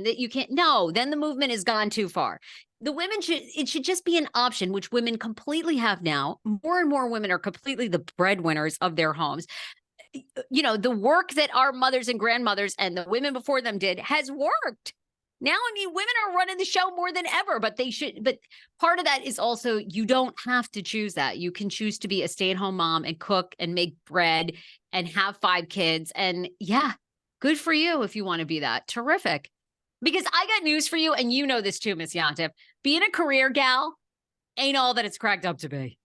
that you can't. No, then the movement has gone too far. The women it should just be an option, which women completely have now. More and more women are completely the breadwinners of their homes. You know, the work that our mothers and grandmothers and the women before them did has worked. Now, I mean, women are running the show more than ever, but they should. But part of that is also you don't have to choose that. You can choose to be a stay-at-home mom and cook and make bread and have 5 kids. And yeah, good for you if you want to be that. Terrific. Because I got news for you, and you know this too, Miss Yontef. Being a career gal ain't all that it's cracked up to be.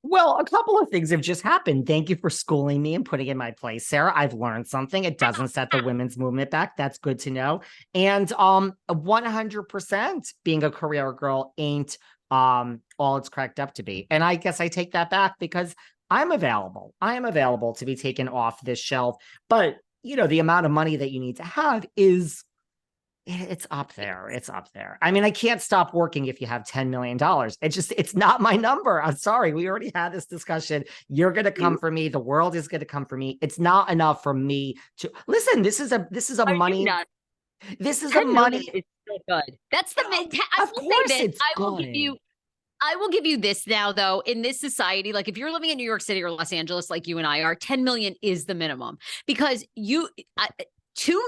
Well, a couple of things have just happened. Thank you for schooling me and putting in my place, Sarah. I've learned something. It doesn't set the women's movement back. That's good to know. And 100% being a career girl ain't all it's cracked up to be. And I guess I take that back because I'm available. I am available to be taken off this shelf. But, you know, the amount of money that you need to have is it's up there. It's up there. I mean, I can't stop working if you have $10 million. It's not my number. I'm sorry. We already had this discussion. You're going to come for me. The world is going to come for me. It's not enough for me to listen. This is a money. This is a money. Is so good. That's the of course it's I will give you this now, though, in this society, like if you're living in New York City or Los Angeles, like you and I are, 10 million is the minimum because 2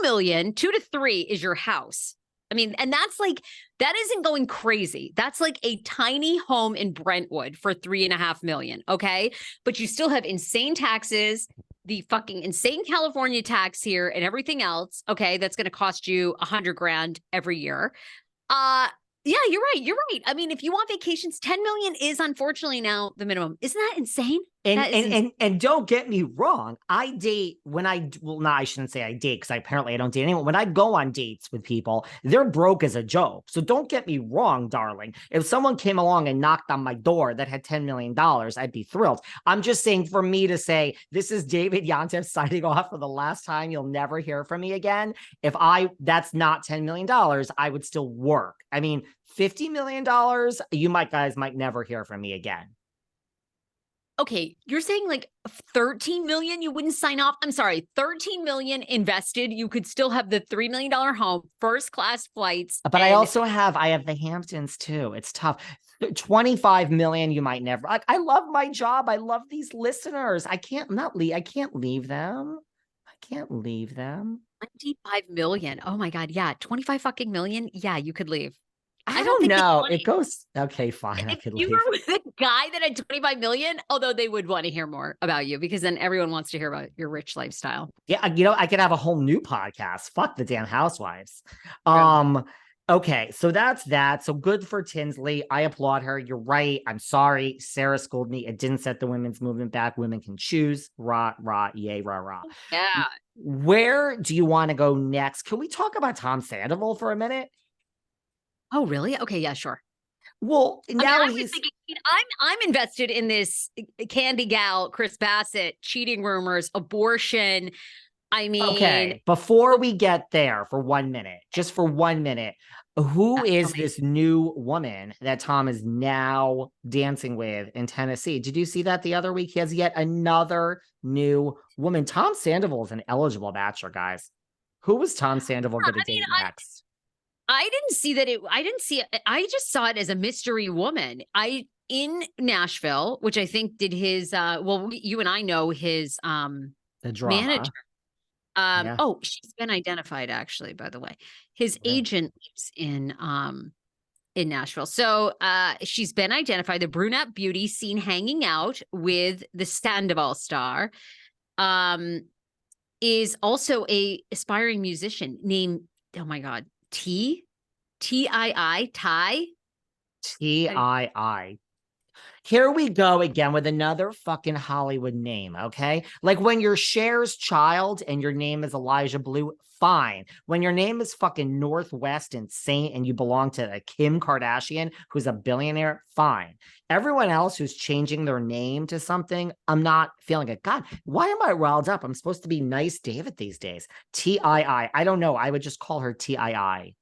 million, 2 to 3 is your house. I mean, and that's like, that isn't going crazy. That's like a tiny home in Brentwood for 3.5 million. Okay. But you still have insane taxes, the fucking insane California tax here and everything else. Okay. That's going to cost you $100,000 every year. Yeah, you're right. You're right. I mean, if you want vacations, 10 million is unfortunately now the minimum. Isn't that insane? And don't get me wrong. I shouldn't say I date because I don't date anyone. When I go on dates with people, they're broke as a joke. So don't get me wrong, darling. If someone came along and knocked on my door that had $10 million, I'd be thrilled. I'm just saying for me to say, this is David Yontef signing off for the last time. You'll never hear from me again. That's not $10 million, I would still work. I mean, $50 million, you guys might never hear from me again. Okay, you're saying like 13 million, you wouldn't sign off. I'm sorry, 13 million invested. You could still have the $3 million home, first class flights. But I have the Hamptons too. It's tough. 25 million, you might never. I love my job. I love these listeners. I can't leave them. 25 million. Oh my God. Yeah. 25 fucking million. Yeah, you could leave. I don't know. It goes, okay, fine. I could leave. You were with a guy that had 25 million, although they would want to hear more about you because then everyone wants to hear about your rich lifestyle. Yeah. I could have a whole new podcast. Fuck the damn Housewives. Okay. So that's that. So good for Tinsley. I applaud her. You're right. I'm sorry. Sarah scolded me. It didn't set the women's movement back. Women can choose. Rah, yay, rah. Yeah. Where do you want to go next? Can we talk about Tom Sandoval for a minute? Oh, really? Okay, yeah, sure. Well, now I'm invested in this Candy gal, Chris Bassett, cheating rumors, abortion. I mean, okay, before we get there for 1 minute, just for 1 minute, who is this new woman that Tom is now dancing with in Tennessee? Did you see that the other week? He has yet another new woman. Tom Sandoval is an eligible bachelor, guys. Who was Tom Sandoval going to date next? I didn't see that. I didn't see it. I just saw it as a mystery woman. In Nashville, which I think did his, you and I know his, the drama manager. Yeah. Oh, she's been identified actually, by the way. His agent lives in Nashville. So, she's been identified. The brunette beauty seen hanging out with the Sandoval star, is also a aspiring musician named, oh my God, Tii. Here we go again with another fucking Hollywood name, okay? Like when you're Cher's child and your name is Elijah Blue, fine. When your name is fucking Northwest and Saint and you belong to a Kim Kardashian who's a billionaire, fine. Everyone else who's changing their name to something, I'm not feeling it. God, why am I riled up? I'm supposed to be nice David these days. Tii. I don't know. I would just call her Tii.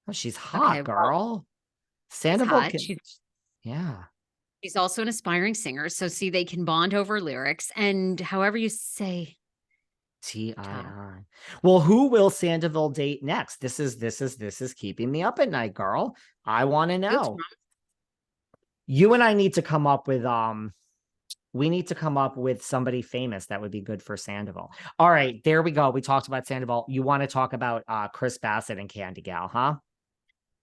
Oh, she's hot, okay, girl. Sandoval. Yeah. She's also an aspiring singer. So see, they can bond over lyrics and however you say TII. Well, who will Sandoval date next? This is keeping me up at night, girl. I want to know. You and I need to come up with we need to come up with somebody famous that would be good for Sandoval. All right, there we go. We talked about Sandoval. You want to talk about Chris Bassett and Candy Gal, huh?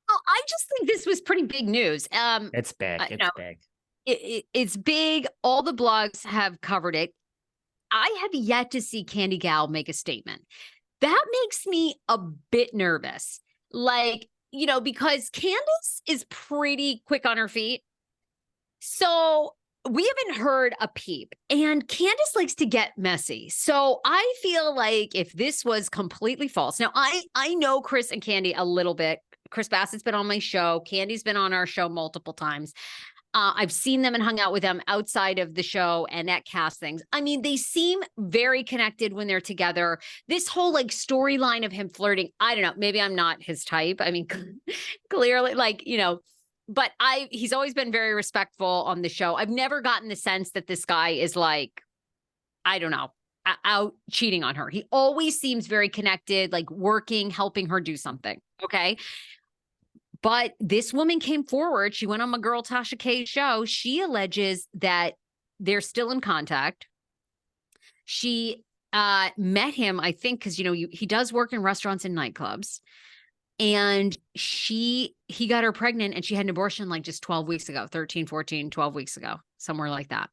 Well, I just think this was pretty big news. It's big. It's big. It's big. All the blogs have covered it. I have yet to see Candy Gal make a statement. That makes me a bit nervous. Like, because Candiace is pretty quick on her feet. So we haven't heard a peep, and Candiace likes to get messy. So I feel like if this was completely false, now I know Chris and Candy a little bit. Chris Bassett's been on my show. Candy's been on our show multiple times. I've seen them and hung out with them outside of the show and at castings. I mean, they seem very connected when they're together. This whole storyline of him flirting, I don't know, maybe I'm not his type. I mean, clearly, but he's always been very respectful on the show. I've never gotten the sense that this guy is I don't know, out cheating on her. He always seems very connected, working, helping her do something. Okay. But this woman came forward. She went on my girl Tasha K's show. She alleges that they're still in contact. She met him, I think, because, he does work in restaurants and nightclubs. And he got her pregnant, and she had an abortion just 12 weeks ago, 13, 14, 12 weeks ago, somewhere like that.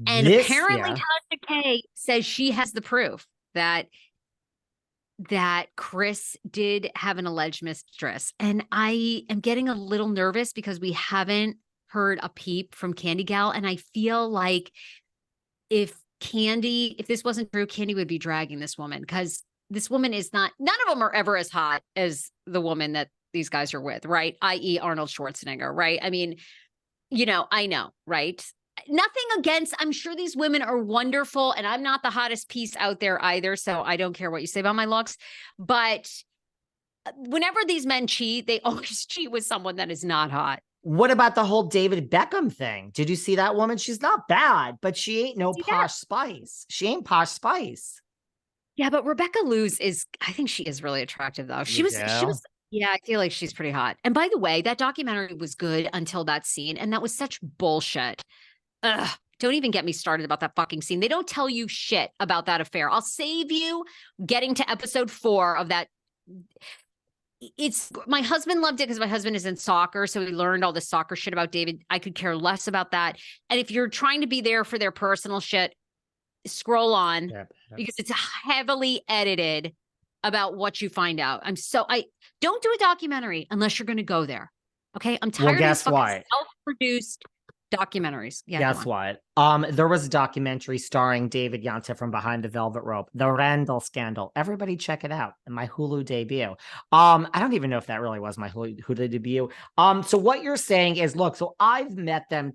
And apparently Tasha K says she has the proof that Chris did have an alleged mistress. And I am getting a little nervous because we haven't heard a peep from Candy Gal. And I feel like if this wasn't true, Candy would be dragging this woman, because this woman is none of them are ever as hot as the woman that these guys are with, right? I.e. Arnold Schwarzenegger, right? I mean, I know, right? Nothing against, I'm sure these women are wonderful, and I'm not the hottest piece out there either, so I don't care what you say about my looks. But whenever these men cheat, they always cheat with someone that is not hot. What about the whole David Beckham thing? Did you see that woman? She's not bad, but she ain't no posh spice. She ain't posh spice. Yeah, but Rebecca Luz I think she is really attractive though. She was, yeah, I feel like she's pretty hot. And by the way, that documentary was good until that scene. And that was such bullshit. Ugh, don't even get me started about that fucking scene. They don't tell you shit about that affair. I'll save you getting to episode 4 of that. My husband loved it because my husband is in soccer. So he learned all this soccer shit about David. I could care less about that. And if you're trying to be there for their personal shit, scroll on because it's heavily edited about what you find out. I don't do a documentary unless you're going to go there. Okay. I'm tired of these fucking self-produced documentaries. Yeah. Guess what? There was a documentary starring David Yanta from Behind the Velvet Rope, The Randall Scandal. Everybody check it out. My Hulu debut. I don't even know if that really was my Hulu debut. So what you're saying is, look, so I've met them